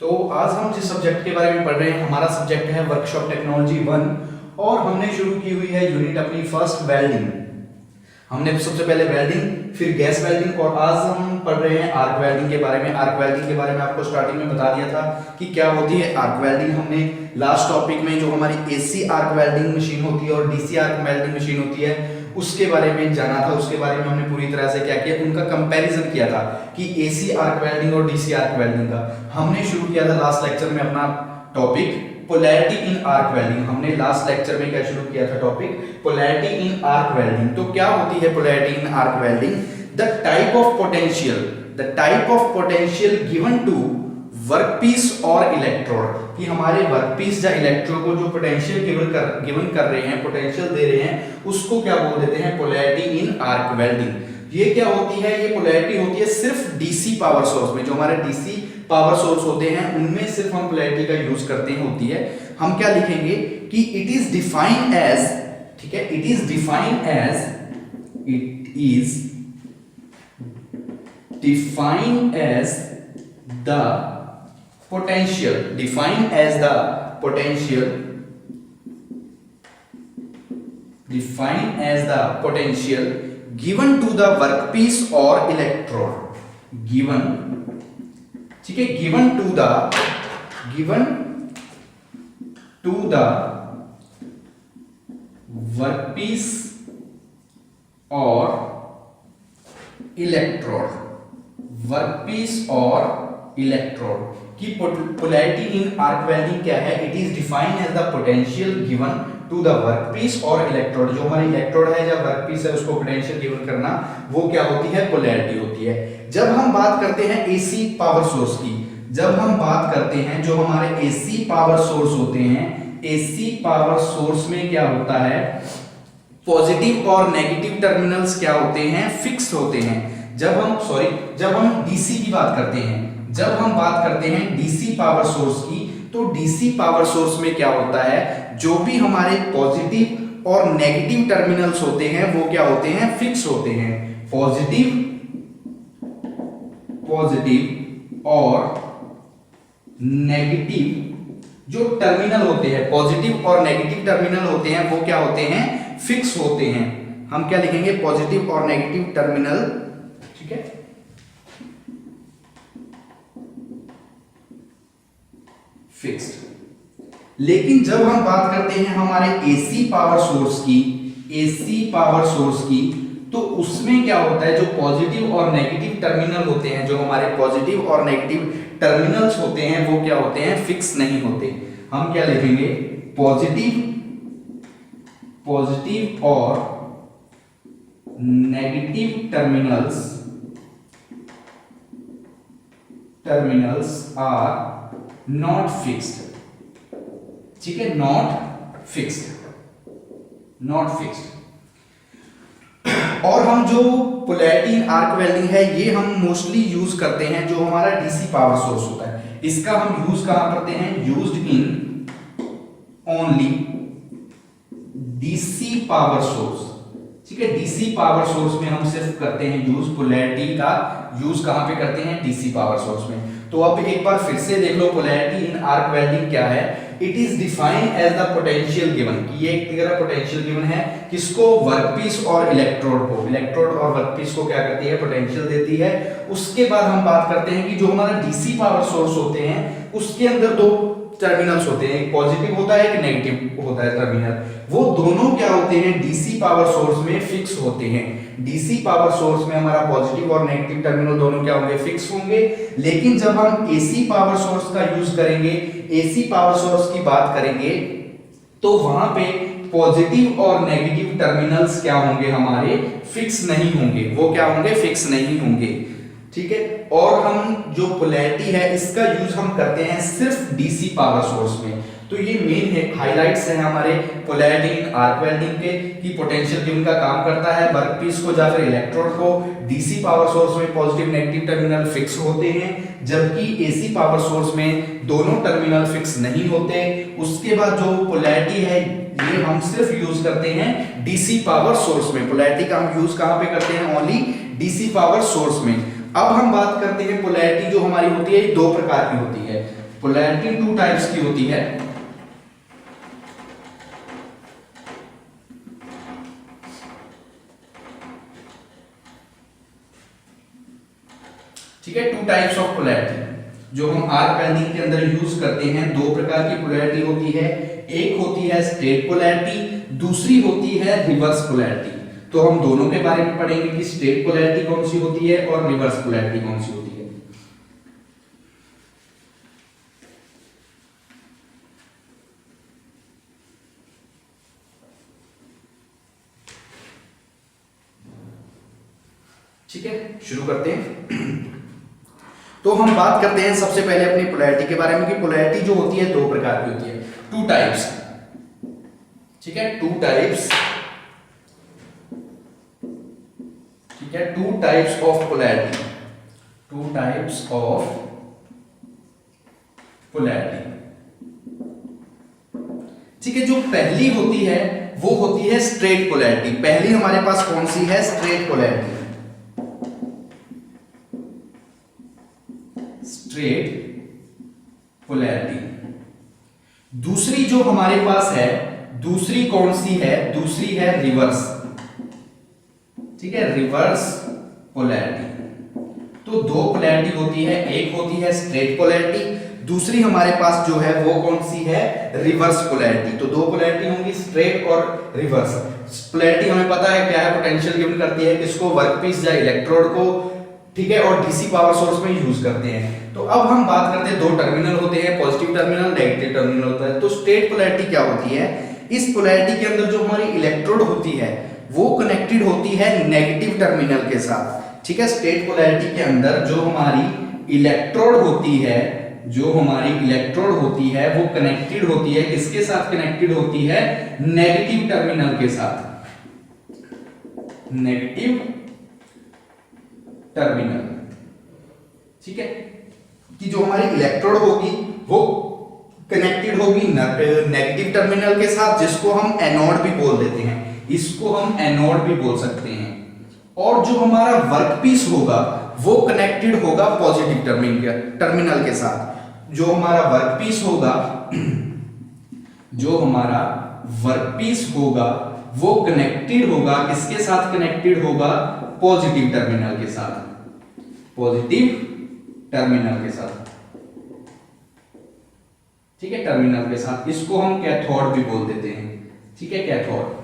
तो आज हम जिस सब्जेक्ट के बारे में पढ़ रहे हैं हमारा सब्जेक्ट है वर्कशॉप टेक्नोलॉजी 1 और हमने शुरू की हुई है यूनिट अपनी फर्स्ट वेल्डिंग। हमने सबसे पहले वेल्डिंग फिर गैस वेल्डिंग और आज हम पढ़ रहे हैं आर्क वेल्डिंग के बारे में। आर्क वेल्डिंग के बारे में आपको स्टार्टिंग में बता दिया था कि क्या होती है आर्क वेल्डिंग। हमने लास्ट टॉपिक में जो हमारी एसी आर्क वेल्डिंग मशीन होती है और डीसी आर्क वेल्डिंग मशीन होती है उसके बारे में जाना था। उसके बारे में हमने पूरी तरह से क्या किया, उनका कंपैरिजन किया था कि एसी आर्क वेल्डिंग और डीसी आर्क वेल्डिंग का। हमने शुरू किया था लास्ट लेक्चर में अपना topic polarity in arc welding. हमने लास्ट लेक्चर में क्या शुरू किया था topic polarity in arc welding. तो क्या होती है polarity in arc welding? The type of potential given to workpiece और इलेक्ट्रोड, कि हमारे वर्कपीस या इलेक्ट्रोड को जो पोटेंशियल गिवन कर रहे हैं, पोटेंशियल दे रहे हैं, उसको क्या बोल देते हैं पोलैरिटी इन आर्क वेल्डिंग। ये क्या होती है? ये पोलैरिटी होती है सिर्फ डीसी पावर सोर्स में। जो हमारे डीसी पावर सोर्स होते हैं उनमें सिर्फ हम पोलैरिटी का यूज करते हैं होती है। हम क्या लिखेंगे कि इट इज डिफाइंड एज, ठीक है, it is defined as the potential, defined as the potential given to the workpiece or electrode, ठीक है, given to the workpiece or electrode की पोलैरिटी इन आर्क वेल्डिंग क्या है? It is defined as the potential given to the workpiece और electrode. जो हमारी electrode है या वर्कपीस है उसको पोटेंशियल गिवन करना, वो क्या होती है? पोलैरिटी होती है। जब हम बात करते हैं एसी पावर सोर्स की, जब हम बात करते हैं जो हमारे एसी पावर सोर्स होते हैं, एसी पावर सोर्स में क्या होता है? पॉजिटिव और नेगेटिव टर्मिनल्स क्या होते हैं? फिक्स होते हैं। जब हम डीसी की बात करते हैं, जब हम बात करते हैं डीसी पावर सोर्स की, तो डीसी पावर सोर्स में क्या होता है? जो भी हमारे पॉजिटिव और नेगेटिव टर्मिनल्स होते हैं वो क्या होते हैं? फिक्स होते हैं। पॉजिटिव और नेगेटिव जो टर्मिनल होते हैं, पॉजिटिव और नेगेटिव टर्मिनल होते हैं वो क्या होते हैं? फिक्स होते हैं। हम क्या लिखेंगे? पॉजिटिव और नेगेटिव टर्मिनल, ठीक है, फिक्स्ड। लेकिन जब हम बात करते हैं हमारे एसी पावर सोर्स की, तो उसमें क्या होता है? जो पॉजिटिव और नेगेटिव टर्मिनल होते हैं, जो हमारे पॉजिटिव और नेगेटिव टर्मिनल्स होते हैं वो क्या होते हैं? फिक्स नहीं होते। हम क्या लिखेंगे? पॉजिटिव और negative terminals are not fixed, ठीक है, नॉट फिक्स्ड। और हम जो पोलैरिटी इन आर्क वेल्डिंग है ये हम मोस्टली यूज करते हैं जो हमारा डीसी पावर सोर्स होता है। इसका हम यूज कहां करते हैं? Used in only DC power source, ठीक है, डीसी पावर सोर्स में हम सिर्फ करते हैं यूज। पोलैरिटी का यूज कहां पे करते हैं? डीसी पावर सोर्स में। तो अब एक बार फिर से देख लो पोलैरिटी इन आर्क वेल्डिंग क्या है? It is defined as the potential given, कि ये एक तरह पोटेंशियल गिवन है किसको? वर्कपीस और इलेक्ट्रोड को। इलेक्ट्रोड और वर्कपीस को क्या करती है? पोटेंशियल देती है। उसके बाद हम बात करते हैं कि जो हमारा डीसी पावर सोर्स होते हैं उसके अंदर दो टर्मिनल्स होते हैं, एक पॉजिटिव होता है एक नेगेटिव होता है टर्मिनल। वो दोनों क्या होते हैं? डीसी पावर सोर्स में फिक्स होते हैं। डीसी पावर सोर्स में हमारा पॉजिटिव और नेगेटिव टर्मिनल दोनों क्या होंगे? फिक्स होंगे। लेकिन जब हम एसी पावर सोर्स का यूज करेंगे, एसी पावर सोर्स की बात करेंगे, तो वहां पे पॉजिटिव और नेगेटिव टर्मिनल्स क्या होंगे? हमारे फिक्स नहीं होंगे। वो क्या होंगे? फिक्स नहीं होंगे, ठीक है। और हम जो पोलैरिटी है इसका यूज हम करते हैं सिर्फ डीसी पावर सोर्स में। तो ये मेन है, हाइलाइट्स हैं हमारे पोलैरिटी इन आर्क वेल्डिंग के, कि पोटेंशियल गिवन का काम करता है वर्कपीस को या फिर इलेक्ट्रोड को। डीसी पावर सोर्स में पॉजिटिव नेगेटिव टर्मिनल फिक्स होते हैं, जबकि एसी पावर सोर्स में दोनों टर्मिनल फिक्स नहीं होते। उसके बाद जो पोलैरिटी है ये हम सिर्फ यूज करते हैं डीसी पावर सोर्स में। पोलैरिटी का हम यूज कहां पे करते हैं? ओनली डीसी पावर सोर्स में। अब हम बात करते हैं पोलैरिटी जो हमारी होती है दो प्रकार की होती है। पोलैरिटी टू टाइप्स की होती है। ठीक है, टू टाइप्स ऑफ पोलैरिटी जो हम आर्क वेल्डिंग के अंदर यूज करते हैं। दो प्रकार की पोलैरिटी होती है, एक होती है स्ट्रेट पोलैरिटी, दूसरी होती है रिवर्स पोलैरिटी। तो हम दोनों के बारे में पढ़ेंगे कि स्ट्रेट पोलैरिटी कौन सी होती है और रिवर्स पोलैरिटी कौन सी होती है। ठीक है, शुरू करते हैं। तो हम बात करते हैं सबसे पहले अपनी पोलैरिटी के बारे में कि पोलैरिटी जो होती है दो प्रकार की होती है, टू टाइप्स। ठीक है, टू टाइप्स। ठीक है, two types of polarity, two types of polarity. ठीक है, जो पहली होती है वो होती है स्ट्रेट पोलैरिटी। पहली हमारे पास कौन सी है? Straight polarity, straight polarity. दूसरी जो हमारे पास है, दूसरी कौन सी है? दूसरी है रिवर्स। ठीक है, रिवर्स पोलैरिटी। तो दो पोलैरिटी होती है, एक होती है स्ट्रेट पोलैरिटी, दूसरी हमारे पास जो है वो कौन सी है? Reverse polarity. तो दो पोलैरिटी होंगी, स्ट्रेट और रिवर्स। पोलैरिटी हमें पता है क्या है, पोटेंशियल गिवन करती है किसको? वर्कपीस या इलेक्ट्रोड को। ठीक है, और डीसी पावर सोर्स में यूज करते हैं। तो अब हम बात करते हैं, दो टर्मिनल होते हैं, पॉजिटिव टर्मिनल, नेगेटिव टर्मिनल होता है। तो स्ट्रेट पोलैरिटी क्या होती है? इस पोलैरिटी के अंदर जो हमारी इलेक्ट्रोड होती है वो कनेक्टेड होती है नेगेटिव टर्मिनल के साथ। ठीक है, स्ट्रेट पोलैरिटी के अंदर जो हमारी इलेक्ट्रोड होती है, जो हमारी इलेक्ट्रोड होती है वो कनेक्टेड होती है किसके साथ? कनेक्टेड होती है नेगेटिव टर्मिनल के साथ, नेगेटिव टर्मिनल। ठीक है, कि जो हमारी इलेक्ट्रोड होगी वो कनेक्टेड होगी नेगेटिव टर्मिनल के साथ, जिसको हम एनोड भी बोल देते हैं, इसको हम एनोड भी बोल सकते हैं। और जो हमारा वर्कपीस होगा वो कनेक्टेड होगा पॉजिटिव टर्मिनल के साथ। जो हमारा वर्कपीस होगा, जो हमारा वर्कपीस होगा वो कनेक्टेड होगा किसके साथ? कनेक्टेड होगा पॉजिटिव टर्मिनल के साथ, पॉजिटिव टर्मिनल के साथ। ठीक है, टर्मिनल के साथ, इसको हम कैथोड भी बोल देते हैं। ठीक है, कैथोड।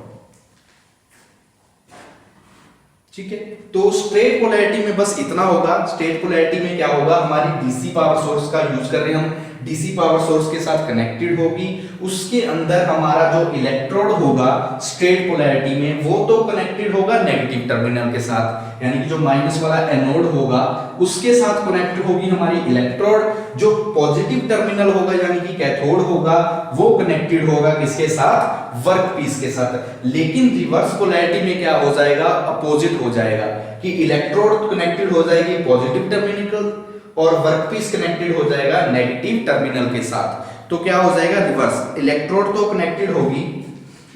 ठीक है, तो स्ट्रेट पोलैरिटी में बस इतना होगा। स्ट्रेट पोलैरिटी में क्या होगा? हमारी डीसी पावर सोर्स का यूज कर रहे हैं हम, डीसी पावर सोर्स के साथ कनेक्टेड होगी, उसके अंदर हमारा जो इलेक्ट्रोड होगा स्ट्रेट पोलैरिटी में वो तो कनेक्टेड होगा नेगेटिव टर्मिनल के साथ, यानी कि जो माइनस वाला एनोड होगा उसके साथ कनेक्ट होगी हमारी इलेक्ट्रोड। जो पॉजिटिव टर्मिनल होगा यानी कि कैथोड होगा वो कनेक्टेड होगा किसके साथ? वर्कपीस के साथ। लेकिन रिवर्स पोलैरिटी में क्या हो जाएगा? अपोजिट हो जाएगा कि इलेक्ट्रोड कनेक्टेड हो जाएगी पॉजिटिव टर्मिनल और वर्कपीस कनेक्टेड हो जाएगा नेगेटिव टर्मिनल के साथ। तो क्या हो जाएगा? रिवर्स। इलेक्ट्रोड तो कनेक्टेड होगी,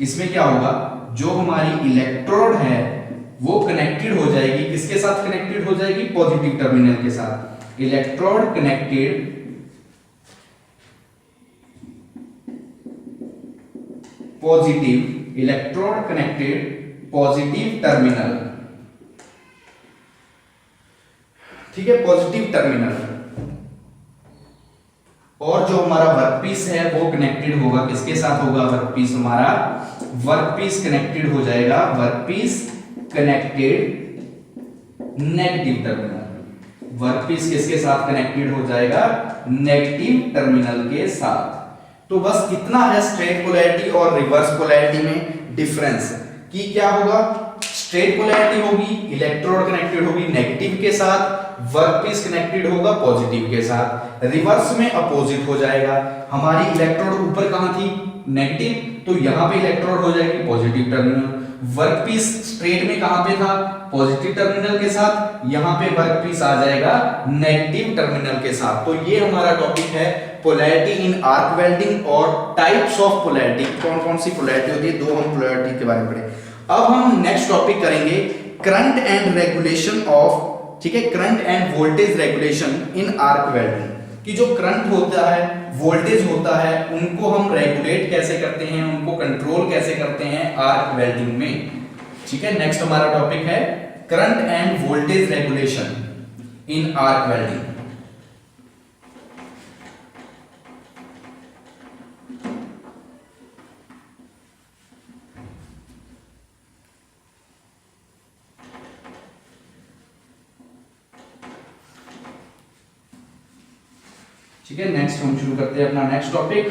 इसमें क्या होगा? जो हमारी इलेक्ट्रोड है वो कनेक्टेड हो जाएगी किसके साथ? कनेक्टेड हो जाएगी पॉजिटिव टर्मिनल के साथ। Electrode connected positive, electrode connected positive terminal. ठीक है, पॉजिटिव टर्मिनल। और जो हमारा वर्कपीस है वो कनेक्टेड होगा किसके साथ? होगा वर्कपीस, हमारा वर्कपीस कनेक्टेड हो जाएगा, workpiece connected negative terminal. Workpiece किसके साथ कनेक्टेड हो जाएगा? नेगेटिव टर्मिनल के साथ। तो बस इतना है स्ट्रेट पोलैरिटी और रिवर्स पोलैरिटी में डिफरेंस कि क्या होगा? स्ट्रेट पोलैरिटी होगी, इलेक्ट्रोड कनेक्टेड होगी नेगेटिव के साथ, वर्कपीस कनेक्टेड होगा पॉजिटिव के साथ। रिवर्स में अपोजिट हो जाएगा। हमारी इलेक्ट्रोड ऊपर कहां थी? नेगेटिव, तो यहां पे इलेक्ट्रोड हो जाएगी पॉजिटिव टर्मिनल। वर्कपीस स्ट्रेट में कहां पे था? पॉजिटिव टर्मिनल के साथ, यहां पे वर्कपीस आ जाएगा नेगेटिव टर्मिनल के साथ। तो ये हमारा टॉपिक है पोलैरिटी इन आर्क वेल्डिंग और टाइप्स ऑफ पोलैरिटी। कौन कौन सी पोलैरिटी होती है, दो हम पोलैरिटी के बारे में पढ़े। अब हम नेक्स्ट टॉपिक करेंगे करंट एंड रेगुलेशन ऑफ, ठीक है, current end voltage regulation in arc welding. कि जो करंट होता है, वोल्टेज होता है, उनको हम रेगुलेट कैसे करते हैं, उनको कंट्रोल कैसे करते हैं आर्क वेल्डिंग में। ठीक है, नेक्स्ट हमारा टॉपिक है current end voltage regulation in arc welding. ठीक है, नेक्स्ट हम शुरू करते हैं अपना नेक्स्ट टॉपिक।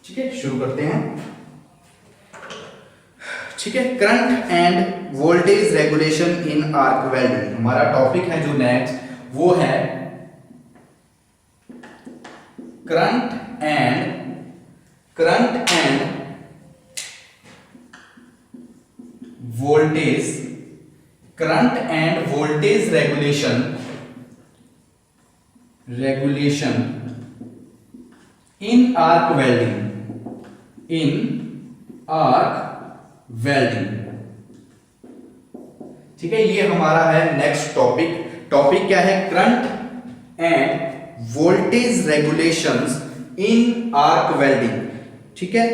ठीक है, शुरू करते हैं। ठीक है, current end voltage regulation in arc welding हमारा टॉपिक है जो नेक्स्ट, वो है current end voltage, current end voltage regulation in arc welding, ठीक है, ये हमारा है नेक्स्ट टॉपिक। टॉपिक क्या है? करंट एंड वोल्टेज रेगुलेशंस इन आर्क वेल्डिंग। ठीक है,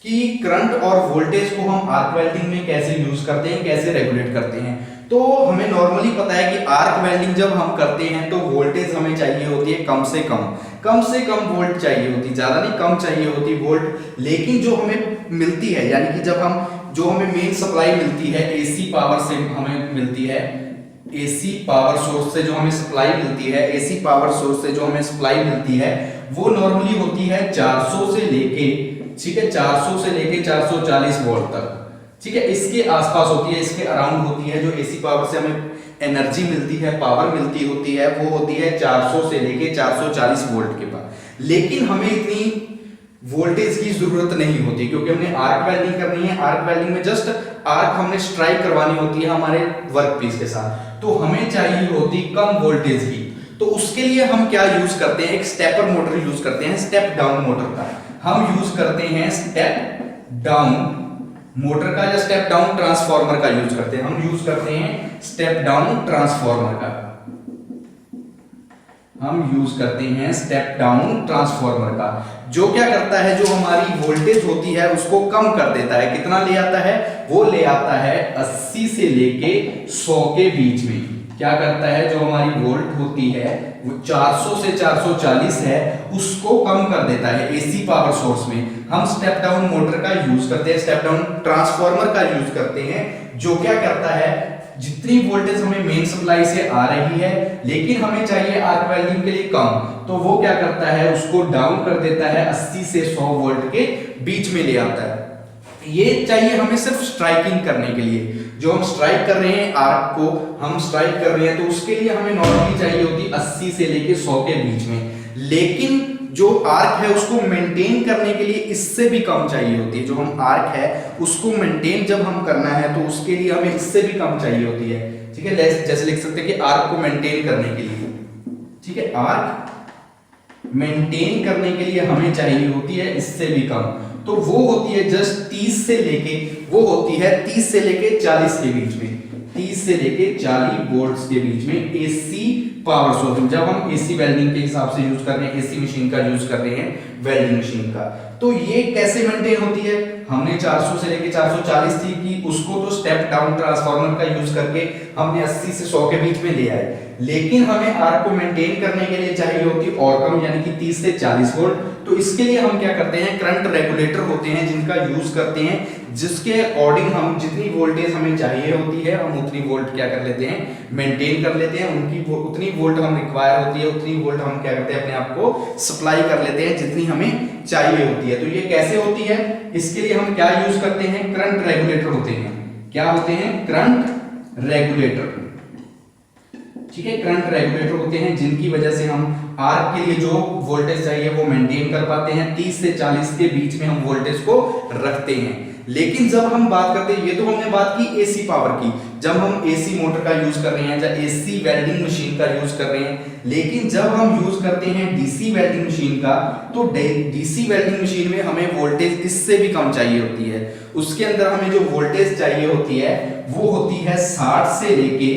कि करंट और वोल्टेज को हम आर्क वेल्डिंग में कैसे यूज करते हैं, कैसे रेगुलेट करते हैं। तो हमें नॉर्मली पता है कि आर्क वेल्डिंग जब हम करते हैं तो वोल्टेज हमें चाहिए होती है कम से कम वोल्ट चाहिए होती, ज्यादा नहीं, कम चाहिए होती वोल्ट। लेकिन जो हमें मिलती है, यानी कि जब हम जो हमें मेन सप्लाई मिलती है एसी पावर से हमें मिलती है, एसी पावर सोर्स से जो हमें सप्लाई मिलती है, एसी पावर सोर्स से जो हमें सप्लाई मिलती है, वो नॉर्मली होती है 400 से लेके, ठीक है, 400 से लेके 440 वोल्ट तक। ठीक है, इसके आसपास होती है, इसके अराउंड होती है। जो एसी पावर से हमें एनर्जी मिलती है, पावर मिलती होती है, वो होती है 400 से लेके 440 वोल्ट के पास। लेकिन हमें इतनी वोल्टेज की जरूरत नहीं होती, क्योंकि हमने आर्क वेल्डिंग करनी है। आर्क वेल्डिंग में जस्ट आर्क हमने स्ट्राइक करवानी होती है हमारे वर्कपीस के साथ, तो हमें चाहिए होती कम वोल्टेज की। तो उसके लिए हम क्या यूज करते हैं? एक स्टेपर मोटर यूज करते हैं, स्टेप डाउन मोटर का हम यूज करते हैं, स्टेप डाउन मोटर का या स्टेप डाउन ट्रांसफार्मर का यूज करते हैं। हम यूज करते हैं स्टेप डाउन ट्रांसफार्मर का, हम यूज करते हैं स्टेप डाउन ट्रांसफार्मर का, जो क्या करता है, जो हमारी वोल्टेज होती है उसको कम कर देता है। कितना ले आता है? वो ले आता है 80 से लेके 100 के बीच में। क्या करता है? जो हमारी वोल्ट होती है वो 400 से 440 है, उसको कम कर देता है एसी पावर सोर्स में। हम स्टेप डाउन मोटर का यूज करते हैं, स्टेप डाउन ट्रांसफार्मर का यूज करते हैं, जो क्या करता है, जितनी वोल्टेज हमें मेन सप्लाई से आ रही है लेकिन हमें चाहिए आर्क वेल्डिंग के लिए कम, तो वो क्या करता है, उसको डाउन कर देता है 80 से 100 वोल्ट के बीच में ले आता है। ये चाहिए हमें सिर्फ स्ट्राइकिंग करने के लिए। जो हम स्ट्राइक कर रहे हैं, आर्क को हम स्ट्राइक कर रहे हैं, तो उसके लिए हमें नॉर्मली चाहिए होती 80 से लेके 100 के बीच में। लेकिन जो आर्क है उसको मेंटेन करने के लिए इससे भी कम चाहिए होती है। जो हम आर्क है उसको मेंटेन जब हम करना है तो उसके लिए हमें इससे भी कम चाहिए होती है। ठीक है, जैसे लिख सकते हैं कि आर्क को मेंटेन करने के लिए, ठीक है, आर्क मेंटेन करने के लिए हमें चाहिए होती है इससे भी कम, तो वो होती है जस्ट 30 से लेके, वो होती है 30 से लेके 40 के बीच में, 30 से लेके 40 वोल्ट्स के बीच में एसी पावर सोर्स। जब हम एसी वेल्डिंग के हिसाब से यूज कर रहे हैं, एसी मशीन का यूज कर रहे हैं, वेल्डिंग मशीन का, तो ये कैसे मेंटेन होती है? हमने 400 से लेके 440 थी कि उसको तो स्टेप डाउन ट्रांसफार्मर का यूज करके हमने 80 से 100 के बीच में ले आए। लेकिन हमें आर्क को मेंटेन करने के लिए चाहिए होती और कम, यानी कि 30 से 40 वोल्ट। तो इसके लिए हम क्या करते हैं, करंट रेगुलेटर होते हैं जिनका यूज करते हैं, जिसके अकॉर्डिंग हम जितनी वोल्टेज हमें चाहिए होती है हम उतनी वोल्ट क्या कर लेते हैं, मेंटेन कर लेते हैं। उनकी उतनी वोल्ट हम रिक्वायर होती है, उतनी वोल्ट हम क्या करते हैं, अपने आप को सप्लाई कर लेते हैं जितनी हमें चाहिए होती है। तो ये कैसे होती है? इसके लिए हम क्या यूज करते हैं, करंट रेगुलेटर होते हैं। क्या होते हैं? Current regulator. ठीक है, करंट रेगुलेटर होते हैं जिनकी वजह से हम आर्क के लिए जो वोल्टेज चाहिए वो मेंटेन कर पाते हैं, 30 से 40 के बीच में हम वोल्टेज को रखते हैं। लेकिन जब हम बात करते हैं, ये तो हमने बात की एसी पावर की, जब हम एसी मोटर का यूज कर रहे हैं या एसी वेल्डिंग मशीन का यूज कर रहे हैं। लेकिन जब हम यूज करते हैं डीसी वेल्डिंग मशीन का, तो डीसी वेल्डिंग मशीन में हमें वोल्टेज इससे भी कम चाहिए होती है। उसके अंदर हमें जो वोल्टेज चाहिए होती है वो होती है 60 से लेके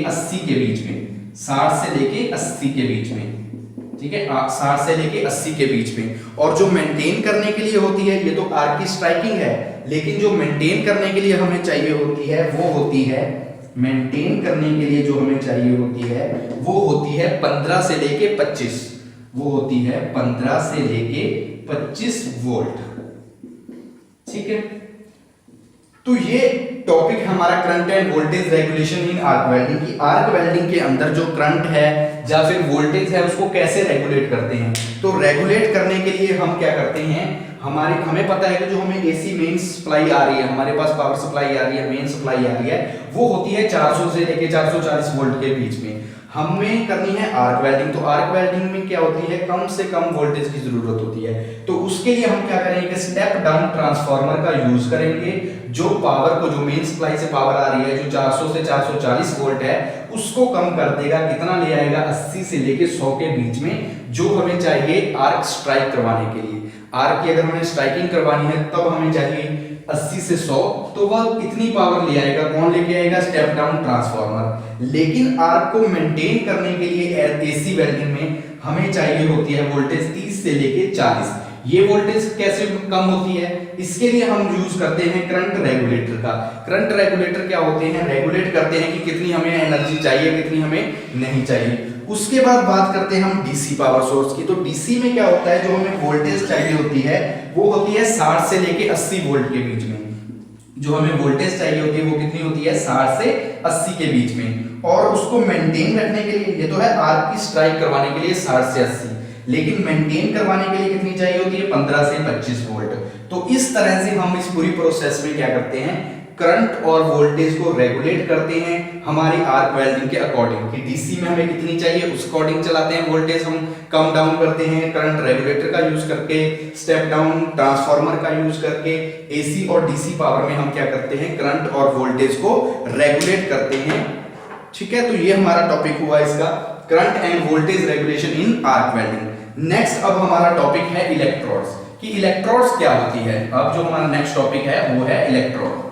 80 के बीच में, 60 से लेके 80 के बीच में, ठीक है, 60 से लेके 80 के बीच में। और जो मेंटेन करने के लिए होती है, ये तो आर्क की स्ट्राइकिंग है, लेकिन जो मेंटेन करने के लिए हमें चाहिए होती है वो होती है, मेंटेन करने के लिए जो हमें चाहिए होती है वो होती है 15 से लेके 25, वो होती है 15 से लेके 25 वोल्ट, ठीक है। तो ये टॉपिक हमारा current end voltage regulation in arc welding की। आर्क वेल्डिंग के अंदर जो करंट है या फिर वोल्टेज है उसको कैसे रेगुलेट करते हैं। तो रेगुलेट करने के लिए हम क्या करते हैं, हमें पता है कि जो हमें एसी मेन सप्लाई आ रही है, हमारे पास पावर सप्लाई आ रही है, मेन सप्लाई आ रही है, वो होती है 400 से लेके 440 वोल्ट के बीच में। हमें करनी है आर्क वेल्डिंग, तो आर्क वेल्डिंग में क्या होती है, कम से कम वोल्टेज की जरूरत होती है। तो उसके लिए हम क्या करेंगे, स्टेप डाउन ट्रांसफार्मर का यूज करेंगे। जो पावर को, जो मेन सप्लाई से पावर आ रही है, जो 400 से 440 वोल्ट है, उसको कम कर देगा, कितना ले आएगा, 80 से लेके 100 के बीच में, जो हमें चाहिए आर्क स्ट्राइक करवाने के लिए। आर्क की अगर हमें स्ट्राइकिंग करवानी है तब हमें चाहिए 80 से 100, तो वह इतनी पावर ले आएगा, कौन लेके आएगा, स्टेप डाउन ट्रांसफार्मर। लेकिन आर्क को मेंटेन करने के लिए एसी वेल्डिंग में हमें चाहिए होती है वोल्टेज 30 से लेके 40। ये वोल्टेज कैसे कम होती है, इसके लिए हम यूज करते हैं करंट रेगुलेटर का। करंट रेगुलेटर क्या होते हैं, रेगुलेट करते हैं कि कितनी हमें एनर्जी चाहिए, कितनी हमें नहीं चाहिए। उसके बाद बात करते हैं हम डीसी पावर सोर्स की। तो डीसी में क्या होता है, जो हमें वोल्टेज चाहिए होती है वो होती है 60 से लेके 80 वोल्ट के बीच में। जो हमें वोल्टेज चाहिए होती है वो कितनी होती है, 60 से 80 के बीच में। और उसको मेंटेन रखने के लिए, ये तो है आर्क की स्ट्राइक करवाने के लिए 60 से 80, लेकिन मेंटेन करवाने के लिए कितनी चाहिए होती है, 15 से 25 वोल्ट। तो इस तरह से हम इस पूरी प्रोसेस में क्या करते हैं, करंट और वोल्टेज को रेगुलेट करते हैं हमारी आर्क वेल्डिंग के अकॉर्डिंग, कि डीसी में हमें कितनी चाहिए उस अकॉर्डिंग चलाते हैं, वोल्टेज हम कम डाउन करते हैं करंट रेगुलेटर का यूज करके, स्टेप डाउन ट्रांसफार्मर का यूज करके। एसी और डीसी पावर में हम क्या करते हैं, करंट और वोल्टेज को रेगुलेट करते हैं, ठीक है। तो ये हमारा टॉपिक हुआ इसका, current end voltage regulation in arc welding. Next अब हमारा टॉपिक है इलेक्ट्रोड्स, कि इलेक्ट्रोड्स क्या होती है। अब जो हमारा नेक्स्ट टॉपिक है वो है इलेक्ट्रोड।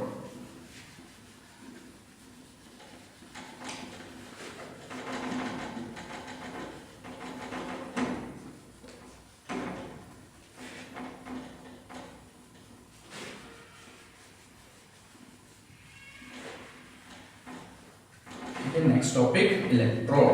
Next topic electrode.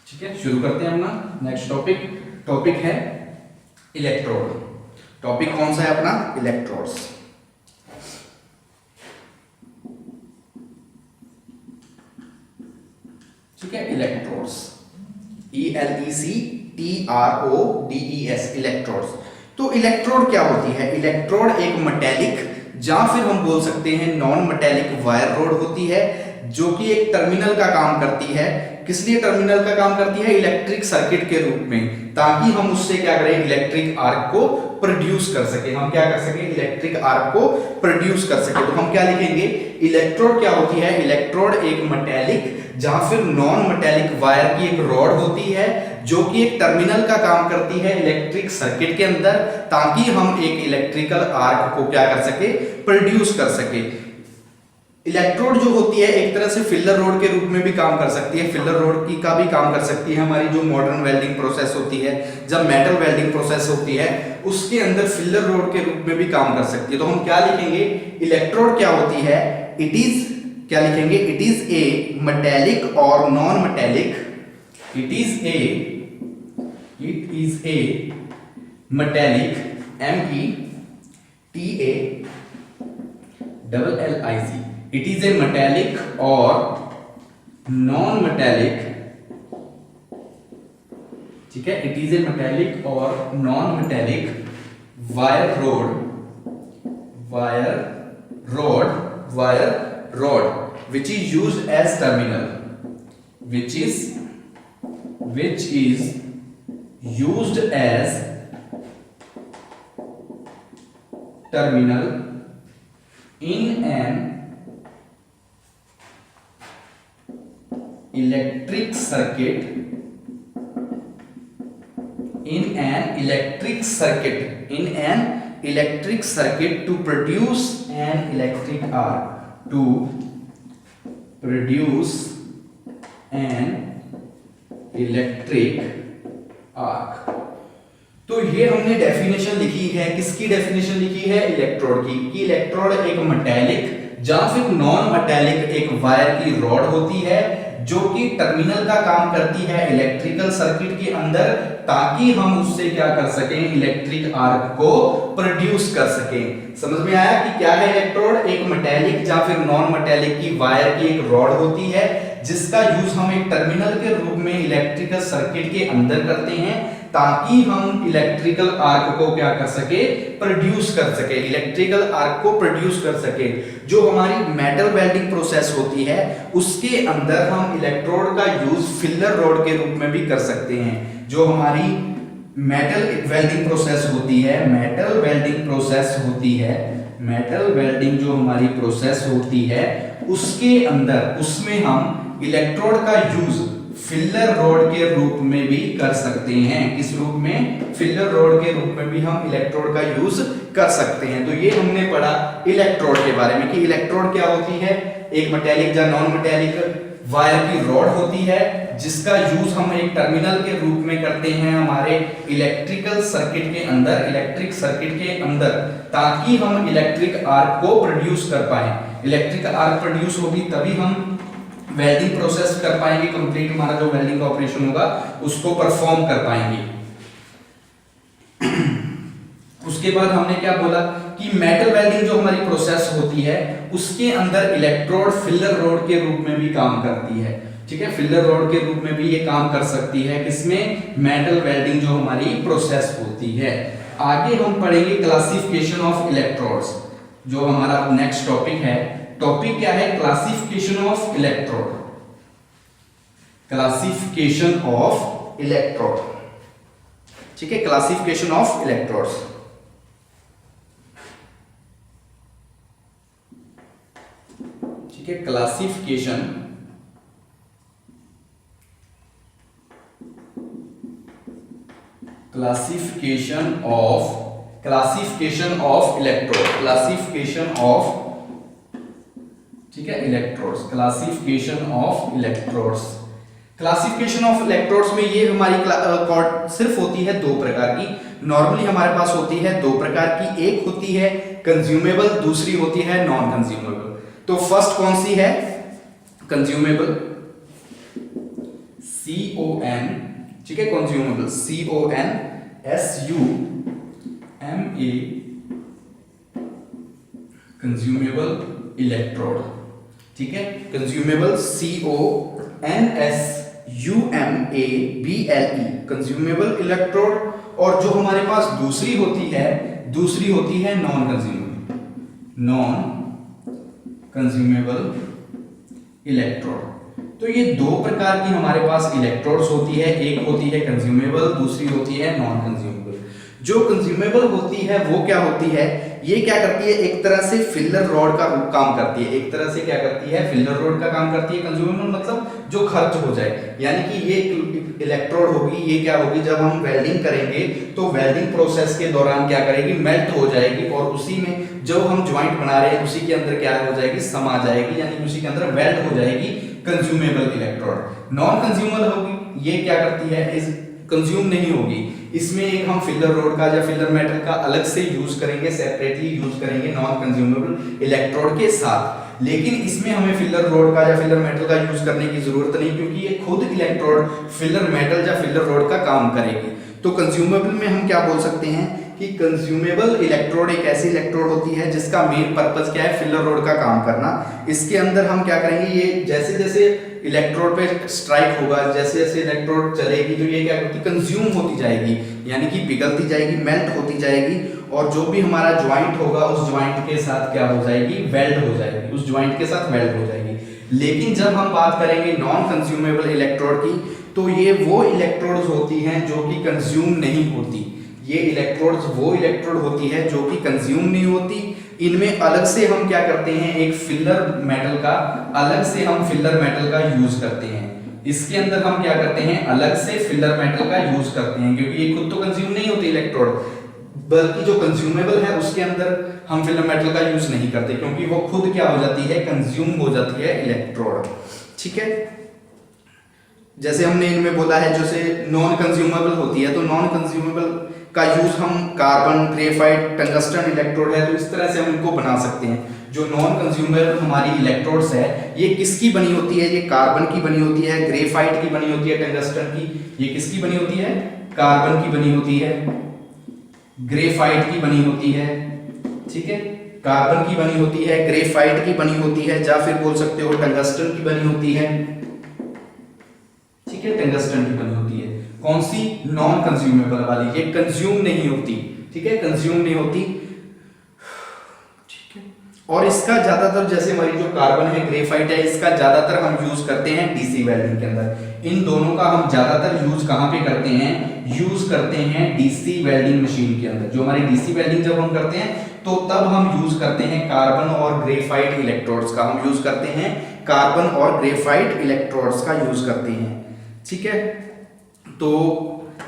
ठीक है, शुरू करते हैं अपना नेक्स्ट टॉपिक। टॉपिक है इलेक्ट्रोड। टॉपिक कौन सा है अपना, इलेक्ट्रोड्स। ठीक है, इलेक्ट्रोड्स, ELECTRODES, इलेक्ट्रोड्स। तो इलेक्ट्रोड क्या होती है, इलेक्ट्रोड एक मेटेलिक या फिर हम बोल सकते हैं नॉन मेटेलिक वायर रोड होती है, जो कि एक टर्मिनल का काम करती है। किस लिए टर्मिनल का काम करती है, इलेक्ट्रिक सर्किट के रूप में, ताकि हम उससे क्या करें, इलेक्ट्रिक आर्क को प्रोड्यूस कर सके। हम क्या कर सके, इलेक्ट्रिक आर्क को प्रोड्यूस कर सके। तो हम क्या लिखेंगे, इलेक्ट्रोड क्या होती है, इलेक्ट्रोड एक मेटेलिक या फिर नॉन मेटेलिक वायर की एक रॉड होती है, जो कि एक टर्मिनल का काम करती है इलेक्ट्रिक सर्किट के अंदर, ताकि हम एक इलेक्ट्रिकल आर्क को क्या कर सके, प्रोड्यूस कर सके। इलेक्ट्रोड जो होती है एक तरह से फिलर रोड के रूप में भी काम कर सकती है, फिलर रोड की का भी काम कर सकती है। हमारी जो मॉडर्न वेल्डिंग प्रोसेस होती है, जब मेटल वेल्डिंग प्रोसेस होती है, उसके अंदर फिलर रोड के रूप में भी काम कर सकती है। तो हम क्या लिखेंगे, इलेक्ट्रोड क्या होती है, इट इज, क्या लिखेंगे, इट इज ए मेटेलिक और non metallic, it is a metallic, META double L I C, it is a metallic और नॉन मेटेलिक, ठीक है, इट इज ए मेटेलिक और non metallic wire rod which is used as terminal, which is used as terminal in an electric circuit, to produce an electric arc, तो ये हमने definition लिखी है, किसकी डेफिनेशन लिखी है? इलेक्ट्रोड की, कि इलेक्ट्रोड एक मेटेलिक या फिर नॉन मेटेलिक एक वायर की रॉड होती है जो कि टर्मिनल का काम करती है इलेक्ट्रिकल सर्किट के अंदर, ताकि हम उससे क्या कर सकें? इलेक्ट्रिक आर्क को प्रोड्यूस कर सकें। समझ में आया कि क्या है इलेक्ट्रोड? एक मेटेलिक या फिर नॉन मेटेलिक की वायर की एक रॉड होती है जिसका यूज हम एक टर्मिनल के रूप में इलेक्ट्रिकल सर्किट के अंदर करते हैं, ताकि हम इलेक्ट्रिकल आर्क को क्या कर सके? प्रोड्यूस कर सके, इलेक्ट्रिकल आर्क को प्रोड्यूस कर सके। जो हमारी मेटल वेल्डिंग प्रोसेस होती है उसके अंदर हम इलेक्ट्रोड का यूज फिलर रॉड के रूप में भी कर सकते हैं। जो हमारी मेटल वेल्डिंग प्रोसेस होती है, मेटल वेल्डिंग जो हमारी प्रोसेस होती है उसके अंदर, उसमें हम इलेक्ट्रोड का यूज फिलर रॉड के रूप में भी कर सकते हैं। किस रूप में? फिलर रॉड के रूप में भी हम इलेक्ट्रोड का यूज कर सकते हैं। तो ये हमने पढ़ा इलेक्ट्रोड के बारे में कि इलेक्ट्रोड क्या होती है? एक मेटेलिक या नॉन मेटेलिक वायर की रॉड होती है जिसका यूज हम एक टर्मिनल के रूप में करते हैं हमारे इलेक्ट्रिकल सर्किट के अंदर, ताकि हम इलेक्ट्रिक आर्क को प्रोड्यूस कर पाए। इलेक्ट्रिक आर्क प्रोड्यूस होगी तभी हम वेल्डिंग प्रोसेस कर पाएंगे, कंप्लीट हमारा जो वेल्डिंग का ऑपरेशन होगा उसको परफॉर्म कर पाएंगे। उसके बाद हमने क्या बोला कि मेटल वेल्डिंग जो हमारी प्रोसेस होती है उसके अंदर इलेक्ट्रोड फिलर रॉड के रूप में भी काम करती है। ठीक है, फिलर रॉड के रूप में भी ये काम कर सकती है। किसमें? मेटल वेल्डिंग जो हमारी प्रोसेस होती है। आगे हम पढ़ेंगे क्लासिफिकेशन ऑफ इलेक्ट्रोड्स, जो हमारा नेक्स्ट टॉपिक है। टॉपिक क्या है? Classification of electrode. Classification of electrode, ठीक है, क्लासिफिकेशन ऑफ इलेक्ट्रोड्स। ठीक है, क्लासिफिकेशन ऑफ इलेक्ट्रोड, ठीक है, इलेक्ट्रोड्स, क्लासिफिकेशन ऑफ इलेक्ट्रोड्स में ये हमारी सिर्फ होती है दो प्रकार की। नॉर्मली हमारे पास होती है दो प्रकार की, एक होती है कंज्यूमेबल, दूसरी होती है नॉन कंज्यूमेबल। तो फर्स्ट कौन सी है? कंज्यूमेबल, CON, ठीक है, कंज्यूमेबल, CONSUMA, कंज्यूमेबल इलेक्ट्रोड, ठीक है, कंज्यूमेबल CONSUMABLE, कंज्यूमेबल इलेक्ट्रोड। और जो हमारे पास दूसरी होती है नॉन कंज्यूमेबल इलेक्ट्रोड। तो ये दो प्रकार की हमारे पास इलेक्ट्रोड्स होती है, एक होती है कंज्यूमेबल, दूसरी होती है नॉन कंज्यूमेबल। जो कंज्यूमेबल होती है वो क्या होती है? ये क्या करती है? एक तरह से फिलर रॉड का काम करती है, एक तरह से क्या करती है? फिलर रॉड का काम करती है। कंज्यूमेबल मतलब जो खर्च हो जाए, यानी कि ये इलेक्ट्रोड होगी, ये क्या होगी? जब हम वेल्डिंग करेंगे तो वेल्डिंग प्रोसेस के दौरान क्या करेगी? मेल्ट हो जाएगी, और उसी में जो हम ज्वाइंट बना रहे हैं उसी के अंदर क्या हो जाएगी? समा जाएगी, यानी उसी के अंदर वेल्ड हो जाएगी कंज्यूमेबल इलेक्ट्रोड। नॉन कंज्यूमेबल होगी, ये क्या करती है? इस कंज्यूम नहीं होगी। इसमें एक हम फिलर रोड का या फिलर मेटल का अलग से यूज करेंगे, सेपरेटली यूज करेंगे नॉन कंज्यूमेबल इलेक्ट्रोड के साथ। लेकिन इसमें हमें फिलर रोड का या फिलर मेटल का यूज करने की जरूरत नहीं, क्योंकि ये खुद इलेक्ट्रोड फिलर मेटल या फिलर रोड का काम करेगी। तो कंज्यूमेबल में हम क्या बोल सकते हैं कि कंज्यूमेबल इलेक्ट्रोड एक ऐसी इलेक्ट्रोड होती है जिसका मेन पर्पस क्या है, फिलर रोड का काम करना। इसके अंदर हम क्या करेंगे, ये जैसे जैसे इलेक्ट्रोड पे स्ट्राइक होगा, जैसे जैसे इलेक्ट्रोड चलेगी तो ये क्या होती है, कंज्यूम होती जाएगी, यानी कि पिघलती जाएगी, मेल्ट होती जाएगी, और जो भी हमारा ज्वाइंट होगा उस ज्वाइंट के साथ क्या हो जाएगी, वेल्ड हो जाएगी, उस ज्वाइंट के साथ वेल्ड हो जाएगी। लेकिन जब हम बात करेंगे नॉन कंज्यूमेबल इलेक्ट्रोड की, तो ये वो इलेक्ट्रोड्स होती हैं जो कि कंज्यूम नहीं होती। ये इलेक्ट्रोड्स वो इलेक्ट्रोड होती है जो कि कंज्यूम नहीं होती। इनमें अलग से हम क्या करते हैं, एक फिलर मेटल का, अलग से हम फिलर मेटल का यूज करते हैं। इसके अंदर हम क्या करते हैं, अलग से फिलर मेटल का यूज करते हैं, क्योंकि ये खुद तो कंज्यूम नहीं होती इलेक्ट्रोड, बल्कि जो कंज्यूमेबल है उसके अंदर हम फिलर मेटल का यूज नहीं करते, क्योंकि वो खुद क्या हो जाती है, कंज्यूम हो जाती है इलेक्ट्रोड। ठीक है, जैसे हमने इनमें बोला है, जैसे नॉन कंज्यूमेबल होती है, तो नॉन कंज्यूमेबल का यूज हम कार्बन, ग्रेफाइट, टंगस्टन इलेक्ट्रोड है, तो इस तरह से हम इनको बना सकते हैं। जो नॉन कंज्यूमेबल हमारी इलेक्ट्रोड्स है, ये किसकी बनी होती है, ये कार्बन की बनी होती है, ग्रेफाइट की बनी होती है, टंगस्टन की, ये किसकी बनी होती है, कार्बन की बनी होती है, ग्रेफाइट की बनी होती है। ठीक है, कार्बन की बनी होती है, ग्रेफाइट की बनी होती है, या फिर बोल सकते हो टंगस्टन की बनी होती है। ठीक है, टंगस्टन की बनी होती है। कौन सी, नॉन कंज्यूमेबल वाली, ये कंज्यूम नहीं होती। ठीक है, कंज्यूम नहीं होती। ठीक है, और इसका ज्यादातर, जैसे हमारी जो कार्बन है, ग्रेफाइट है, इसका ज्यादातर हम यूज करते हैं डीसी वेल्डिंग के अंदर। इन दोनों का हम ज्यादातर यूज कहां पे करते हैं, यूज करते हैं डीसी वेल्डिंग मशीन के अंदर। जो हमारी डीसी वेल्डिंग जब हम करते हैं तो तब हम यूज करते हैं कार्बन और ग्रेफाइट इलेक्ट्रोड्स का, हम यूज करते हैं कार्बन और ग्रेफाइट इलेक्ट्रोड्स का यूज करते हैं। ठीक है, तो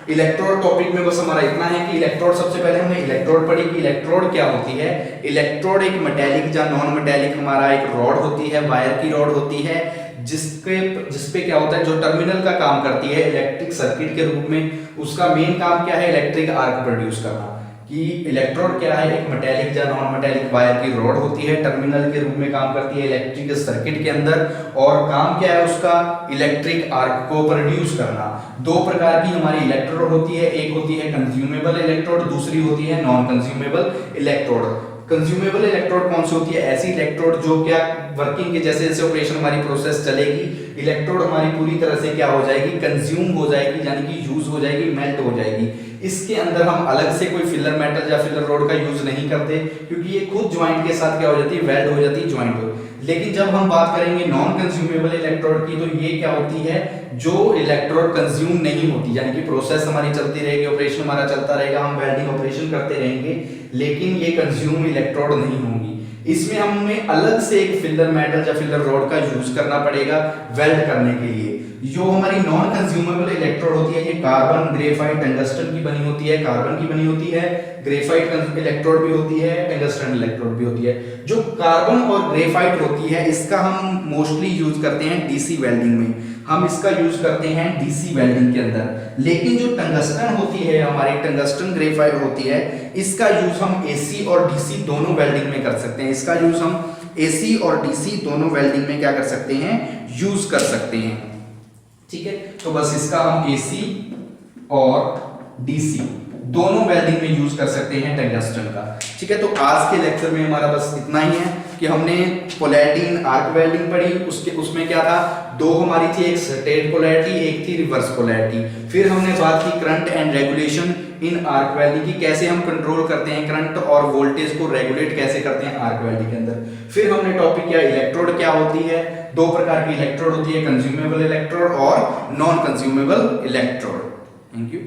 इलेक्ट्रोड टॉपिक में बस हमारा इतना है कि इलेक्ट्रोड, सबसे पहले हमने इलेक्ट्रोड पढ़ी कि इलेक्ट्रोड क्या होती है। इलेक्ट्रोड एक मेटेलिक या नॉन मेटेलिक हमारा एक रॉड होती है, वायर की रॉड होती है, जिसपे क्या होता है, जो टर्मिनल का काम करती है इलेक्ट्रिक सर्किट के रूप में। उसका मेन काम क्या है, इलेक्ट्रिक आर्क प्रोड्यूस करना। कि इलेक्ट्रोड क्या है, एक मेटेलिक या नॉन मेटेलिक वायर की रॉड होती है, टर्मिनल के रूप में काम करती है इलेक्ट्रिक सर्किट के अंदर, और काम क्या है उसका, इलेक्ट्रिक आर्क को प्रोड्यूस करना। दो प्रकार की हमारी इलेक्ट्रोड होती है, एक होती है कंज्यूमेबल इलेक्ट्रोड, दूसरी होती है non consumable electrode. Consumable electrode कौन सी होती है, ऐसी इलेक्ट्रोड जो क्या वर्किंग के जैसे जैसे ऑपरेशन हमारी प्रोसेस चलेगी, इलेक्ट्रोड हमारी पूरी तरह से क्या हो जाएगी, कंज्यूम हो जाएगी, यानी कि यूज हो जाएगी, मेल्ट हो जाएगी। इसके अंदर हम अलग से कोई फिलर मेटल या फिलर रोड का यूज नहीं करते, क्योंकि ये खुद ज्वाइंट के साथ क्या हो जाती है, वेल्ड हो जाती है, ज्वाइंट हो। लेकिन जब हम बात करेंगे नॉन कंज्यूमेबल इलेक्ट्रोड की, तो ये क्या होती है, जो इलेक्ट्रोड कंज्यूम नहीं होती, यानी कि प्रोसेस हमारी चलती रहेगी, ऑपरेशन हमारा चलता रहेगा, हम वेल्डिंग ऑपरेशन करते रहेंगे, लेकिन ये कंज्यूम इलेक्ट्रोड नहीं होंगी। इसमें हमें अलग से एक फिलर मेटल या फिलर रॉड का यूज करना पड़ेगा वेल्ड करने के लिए। जो हमारी नॉन कंज्यूमेबल इलेक्ट्रोड होती है, ये कार्बन, ग्रेफाइट, टंगस्टन की बनी होती है, कार्बन की बनी होती है, ग्रेफाइट इलेक्ट्रोड भी होती है, टंगस्टन इलेक्ट्रोड भी होती है। जो कार्बन और ग्रेफाइट होती है, इसका हम मोस्टली यूज करते हैं डीसी वेल्डिंग में, हम इसका यूज करते हैं डीसी वेल्डिंग के अंदर। लेकिन जो टंगस्टन होती है हमारी, टंगस्टन ग्रेफाइट होती है, इसका यूज हम एसी और डीसी दोनों वेल्डिंग में कर सकते हैं। इसका यूज हम एसी और डीसी दोनों वेल्डिंग में क्या कर सकते हैं, यूज कर सकते हैं। ठीक है, तो बस इसका हम एसी और डीसी दोनों वेल्डिंग में यूज कर सकते हैं टंगस्टन का। ठीक है, तो आज के लेक्चर में हमारा बस इतना ही है कि हमने पोलैरिटी इन आर्क वेल्डिंग पढ़ी। उसमें क्या था, दो हमारी थी, एक स्ट्रेट पोलैरिटी, एक थी रिवर्स पोलैरिटी। फिर हमने बात की current and regulation in arc welding की, कैसे हम कंट्रोल करते हैं करंट और वोल्टेज को रेगुलेट कैसे करते हैं आर्क वेल्डिंग के अंदर। फिर हमने टॉपिक किया इलेक्ट्रोड क्या होती है, दो प्रकार की इलेक्ट्रोड होती है, कंज्यूमेबल इलेक्ट्रोड और non consumable electrode. Thank you.